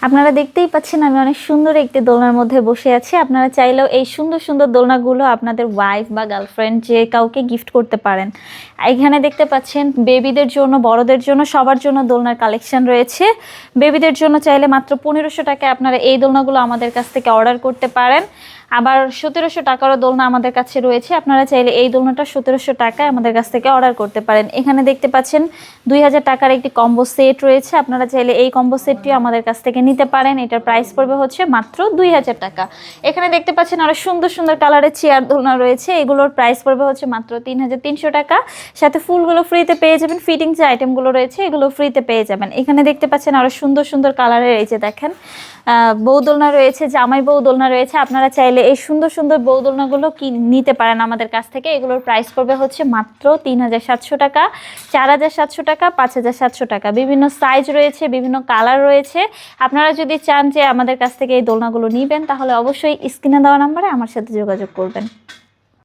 আপনারা দেখতেই পাচ্ছেন আমি অনেক সুন্দর একটি দোলনার মধ্যে বসে আছি। আপনারা চাইলেও এই সুন্দর সুন্দর দোলনাগুলো আপনাদের ওয়াইফ বা গার্লফ্রেন্ড যে কাউকে গিফট করতে পারেন। এখানে দেখতে পাচ্ছেন বেবিদের জন্য, বড়দের জন্য, সবার জন্য দোলনার কালেকশন রয়েছে। বেবিদের জন্য চাইলে মাত্র 1500 টাকায় আপনারা এই দোলনাগুলো আমাদের কাছ থেকে অর্ডার করতে পারেন। আবার 1700 টাকারও দোলনা আমাদের কাছে রয়েছে। আপনারা চাইলে এই দোলনাটা 1700 টাকায় আমাদের কাছ থেকে অর্ডার করতে পারেন। এখানে দেখতে পাচ্ছেন 2000 টাকার একটি কম্বো সেট রয়েছে। আপনারা চাইলে এই কম্বো সেটটিও আমাদের কাছ থেকে নিতে পারেন। এটার প্রাইস পড়বে হচ্ছে মাত্র 2000 টাকা। এখানে দেখতে পাচ্ছেন আরো সুন্দর সুন্দর কালারের চেয়ার দোলনা রয়েছে। এগুলোর প্রাইস পড়বে হচ্ছে মাত্র 3300 টাকা। সাথে ফুলগুলো ফ্রিতে পেয়ে যাবেন। ফিটিং যে আইটেমগুলো রয়েছে এগুলো ফ্রিতে পেয়ে যাবেন। এখানে দেখতে পাচ্ছেন আরো সুন্দর সুন্দর কালারের, এই যে দেখেন বউ দোলনা রয়েছে, জামাই বউ দোলনা রয়েছে। আপনারা চাইলে এই সুন্দর সুন্দর বউ দোলনাগুলো নিতে পারেন আমাদের কাছ থেকে। এগুলোর প্রাইস পড়বে হচ্ছে মাত্র 3700 টাকা, 4700 টাকা, 5700 টাকা। বিভিন্ন সাইজ রয়েছে, বিভিন্ন কালার রয়েছে। আপনারা যদি চান যে আমাদের কাছ থেকে এই দোলনাগুলো নিবেন তাহলে অবশ্যই স্ক্রিনে দেওয়া নাম্বারে আমার সাথে যোগাযোগ করবেন।